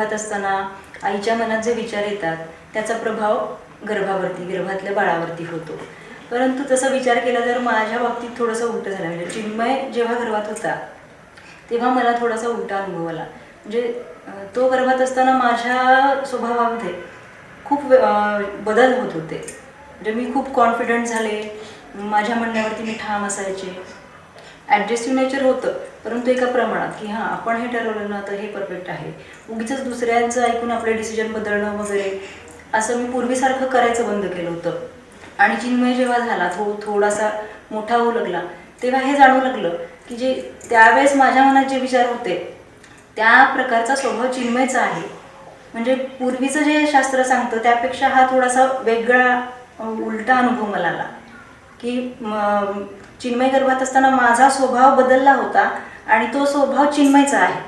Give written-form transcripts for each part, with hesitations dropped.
गर्भात असताना आईच्या मनात जे विचार येतात त्याचा प्रभाव गर्भातल्या बाळावरती होतो. परंतु तसा विचार केला तर माझ्या बाबतीत थोडंसं उलटं झालं. म्हणजे चिन्मय जेव्हा गर्भात होता तेव्हा मला थोडासा उलटा अनुभव आला. म्हणजे तो गर्भात असताना माझ्या स्वभावामध्ये खूप बदल होत होते. म्हणजे मी खूप कॉन्फिडंट झाले, माझ्या म्हणण्यावरती मी ठाम असायचे. ॲडजस्टिव्ह नेचर होतं, परंतु एका प्रमाणात की हां आपण हे ठरवलं ना तर हे परफेक्ट आहे. उगीच दुसऱ्यांचं ऐकून आपले डिसिजन बदलणं वगैरे असं मी पूर्वीसारखं करायचं बंद केलं होतं. आणि चिन्मय जेव्हा झाला थोडासा मोठा होऊ लागला तेव्हा हे जाणवू लागलं की जे त्यावेळेस माझ्या मनात जे विचार होते त्या प्रकारचा स्वभाव चिन्मयचा आहे. म्हणजे पूर्वीचं जे शास्त्र सांगतं त्यापेक्षा हा थोडासा वेगळा उलटा अनुभव मला आला की चिन्मय गर्भात असताना माझा स्वभाव बदलला होता आणि तो स्वभाव चिन्मयचा आहे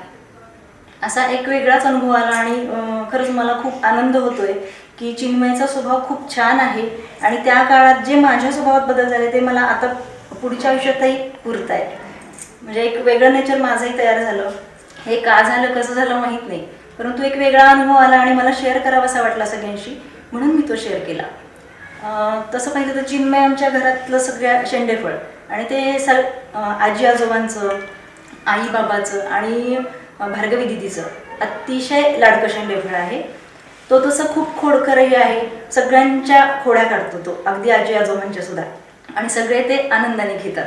असा एक वेगळाच अनुभव आला. आणि खरंच मला खूप आनंद होतोय की चिन्मयचा स्वभाव खूप छान आहे आणि त्या काळात जे माझ्या स्वभावात बदल झाले ते मला आता पुढच्या आयुष्यातही पुरत आहे. म्हणजे एक वेगळं नेचर माझंही तयार झालं. हे का झालं कसं झालं माहीत नाही, परंतु एक वेगळा अनुभव आला आणि मला शेअर करावासा वाटला सगळ्यांशी, म्हणून मी तो शेअर केला. तसं पाहिलं तर चिन्मय आमच्या घरातलं सगळ्या शेंडेफळ आणि ते आजी आजोबांचं, आई बाबाचं आणि भार्गवी दिदीचं अतिशय लाडकं शेंडेफळ आहे. तो तसं खूप खोडकरही आहे, सगळ्यांच्या खोड्या काढतो तो, अगदी आजी आजोबांच्या सुद्धा. आणि सगळे ते आनंदाने घेतात,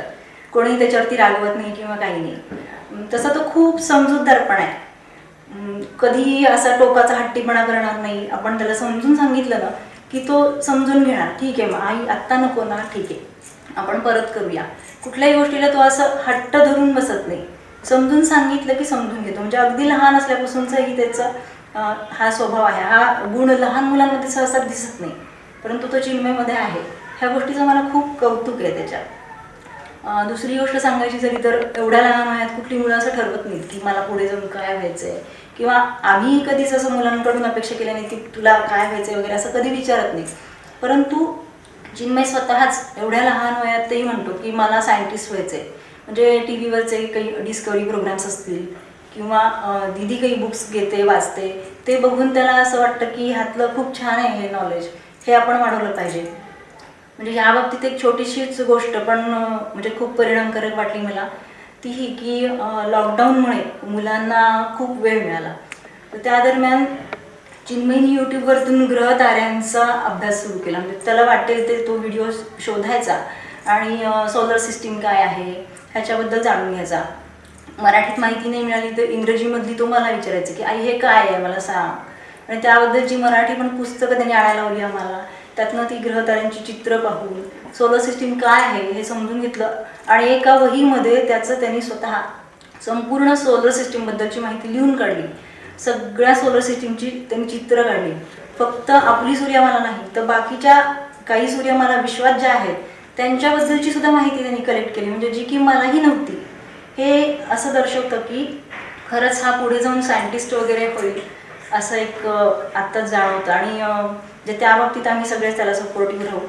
कोणीही त्याच्यावरती रागवत नाही किंवा काही नाही. तसा तो खूप समजूतदारपण आहे. कधीही असा टोकाचा हट्टीपणा करणार नाही. आपण त्याला समजून सांगितलं ना की तो समजून घेणार. ठीक आहे मग आई आत्ता नको ना, ठीक आहे आपण परत करूया. कुठल्याही गोष्टीला तो असं हट्ट धरून बसत नाही. समजून सांगितलं की समजून घेतो. म्हणजे अगदी लहान असल्यापासूनचाही त्याचा हा स्वभाव आहे. हा गुण लहान मुलांमध्ये सहसा दिसत नाही, परंतु तो चिन्मयमध्ये आहे. ह्या गोष्टीचं मला खूप कौतुक आहे त्याच्यात. दुसरी गोष्ट सांगायची झाली तर एवढ्या लहान वयात कुठली मुलं असं ठरवत नाहीत की मला पुढे जाऊन काय व्हायचं आहे, किंवा आम्ही कधीच असं मुलांकडून अपेक्षा केल्या नाही की तुला काय व्हायचं वगैरे असं कधी विचारत नाही. परंतु चिन्मय स्वतःच एवढ्या लहान वयात तेही म्हणतो की मला सायंटिस्ट व्हायचं आहे. म्हणजे टी व्हीवरचे काही डिस्कवरी प्रोग्राम्स असतील किंवा दीदी काही बुक्स घेते वाचते ते बघून त्याला असं वाटतं की ह्यातलं खूप छान आहे हे नॉलेज, हे आपण वाढवलं पाहिजे. म्हणजे या बाबतीत एक छोटीशीच गोष्ट पण म्हणजे खूप परिणामकारक वाटली मला, ती ही की लॉकडाऊनमुळे मुलांना खूप वेळ मिळाला. तर त्या दरम्यान चिन्मयनी यूट्यूबवरतून ग्रह ताऱ्यांचा अभ्यास सुरू केला. म्हणजे त्याला वाटेल ते तो व्हिडिओ शोधायचा आणि सोलर सिस्टीम काय आहे ह्याच्याबद्दल जाणून घ्यायचा. मराठीत माहिती नाही मिळाली तर इंग्रजीमधली तो मला विचारायचं की आई हे काय आहे मला सांग. आणि त्याबद्दलची मराठी पण पुस्तकं त्यांनी आणायला लावली आम्हाला. त्यातनं ती ग्रहताऱ्यांची चित्र पाहून सोलर सिस्टीम काय आहे हे समजून घेतलं आणि एका वहीमध्ये त्याचं त्यांनी स्वतः संपूर्ण सोलर सिस्टीमबद्दलची माहिती लिहून काढली. सगळ्या सोलर सिस्टीमची त्यांनी चित्र काढली. फक्त आपली सूर्यमाला नाही तर बाकीच्या काही सूर्यमाला विश्वात ज्या आहेत त्यांच्याबद्दलची सुद्धा माहिती त्यांनी कलेक्ट केली, म्हणजे जी की मलाही नव्हती. हे असं दर्शवतं की खरंच हा पुढे जाऊन सायंटिस्ट वगैरे होईल असं एक आत्ताच जाणवतं. आणि जे त्या बाबतीत आम्ही सगळेच त्याला सपोर्टिव्ह राहू.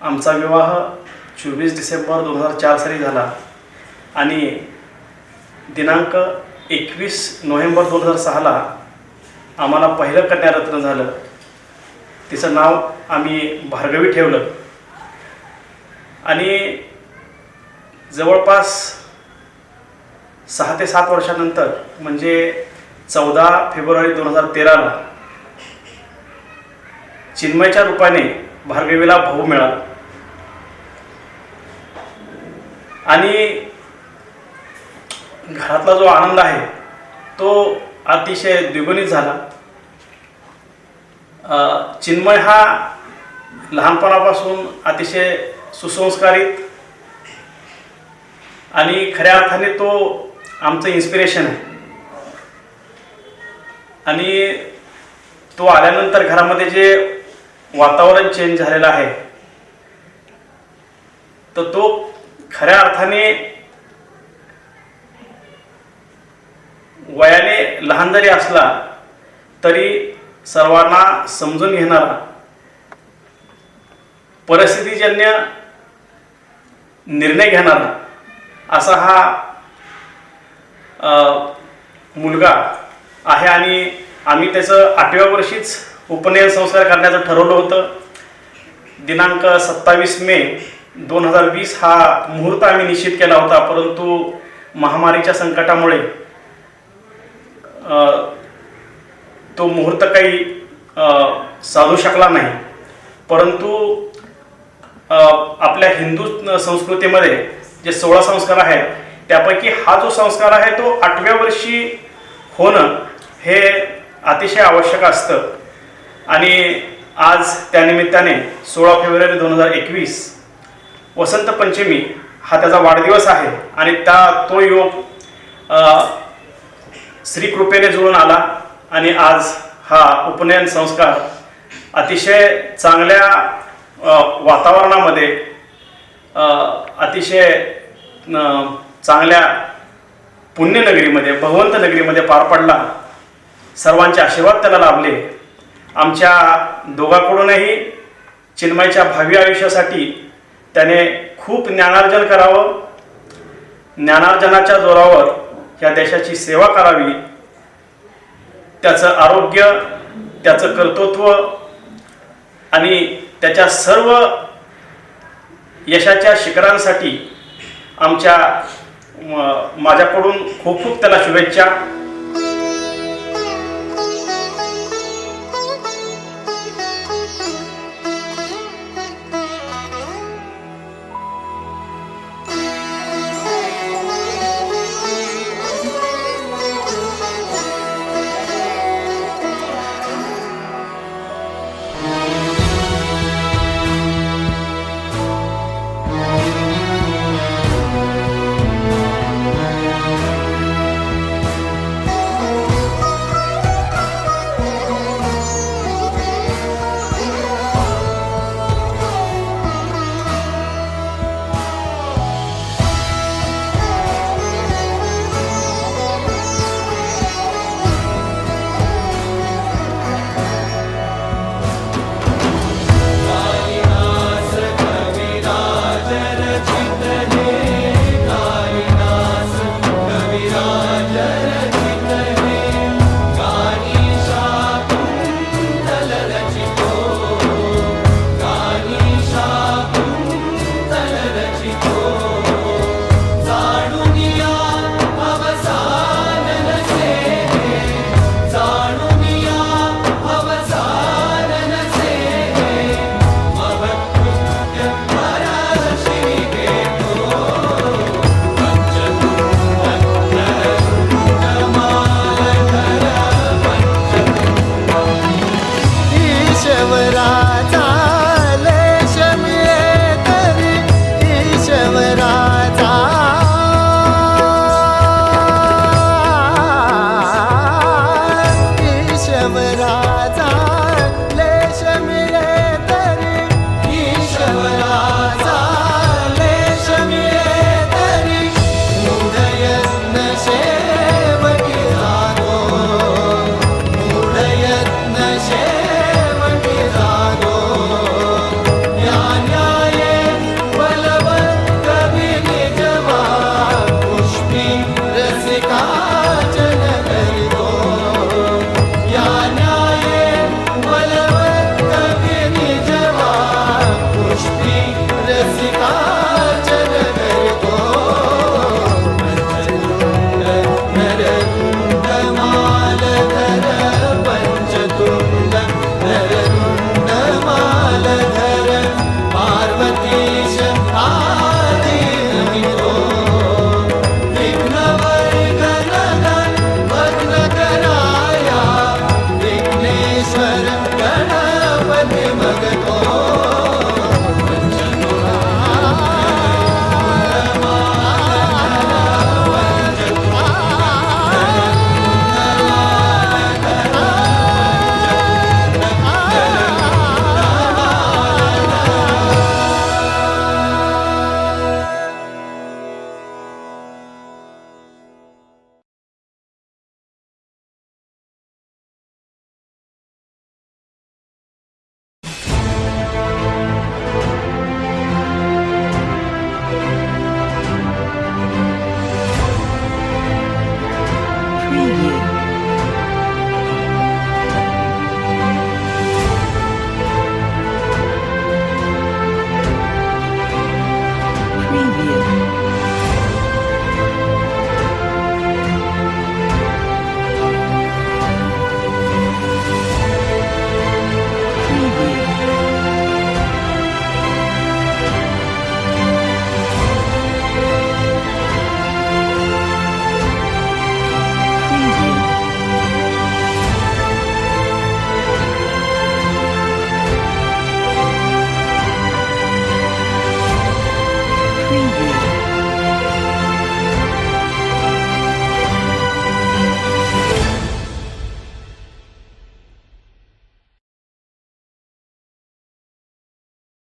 आमचा विवाह 24 डिसेंबर 2004 साली झाला आणि दिनांक 21 नोव्हेंबर 2006ला आम्हाला पहिलं कन्यारत्न झालं. तिचं नाव आम्ही भार्गवी ठेवलं आणि जवळपास 6 ते 7 वर्षानंतर म्हणजे 14 फेब्रुवारी 2013ला चिन्मयच्या रूपाने भार्गवीला भाऊ मिळाला आणि घरातला जो आनंद आहे तो अतिशय द्विगुणित झाला. चिन्मय हा लहानपणापासून अतिशय सुसंस्कारित आणि खऱ्या अर्थाने तो आमचं इन्स्पिरेशन आहे. आणि तो आल्यानंतर घरामध्ये जे वातावरण चेंज झालेलं आहे तर तो खऱ्या अर्थाने वयाने लहान जरी असला तरी सर्वांना समजून घेणारा, परिस्थितीजन्य निर्णय घेणारा असा हा मुलगा आहे. आणि आम्ही त्याचं 8व्या वर्षीच उपनयन संस्कार करण्याचं ठरवलं होतं. दिनांक 27 मे 2020 हा मुहूर्त आम्ही निश्चित केला होता, परंतु महामारीच्या संकटामुळे तो मुहूर्त काही साधू शकला नाही. परंतु आपल्या हिंदू संस्कृतीमध्ये जे 16 संस्कार आहेत त्यापैकी हा जो संस्कार आहे तो 8व्या वर्षी होणं हे अतिशय आवश्यक असतं. आणि आज त्यानिमित्ताने 16 फेब्रुवारी 2021 वसंत पंचमी हा त्याचा वाढदिवस आहे आणि तो योग श्रीकृपेने जुळून आला आणि आज हा उपनयन संस्कार अतिशय चांगल्या वातावरणामध्ये अतिशय चांगल्या पुण्यनगरीमध्ये, भगवंत नगरीमध्ये पार पडला. सर्वांचे आशीर्वाद त्याला लाभले. आमच्या दोघांकडूनही चिन्मयच्या भावी आयुष्यासाठी त्याने खूप ज्ञानार्जन करावं, ज्ञानार्जनाच्या जोरावर या देशाची सेवा करावी. त्याचं आरोग्य, त्याचं कर्तृत्व आणि त्याच्या सर्व यशाच्या शिखरांसाठी माझ्याकडून खूप खूप त्याला शुभेच्छा.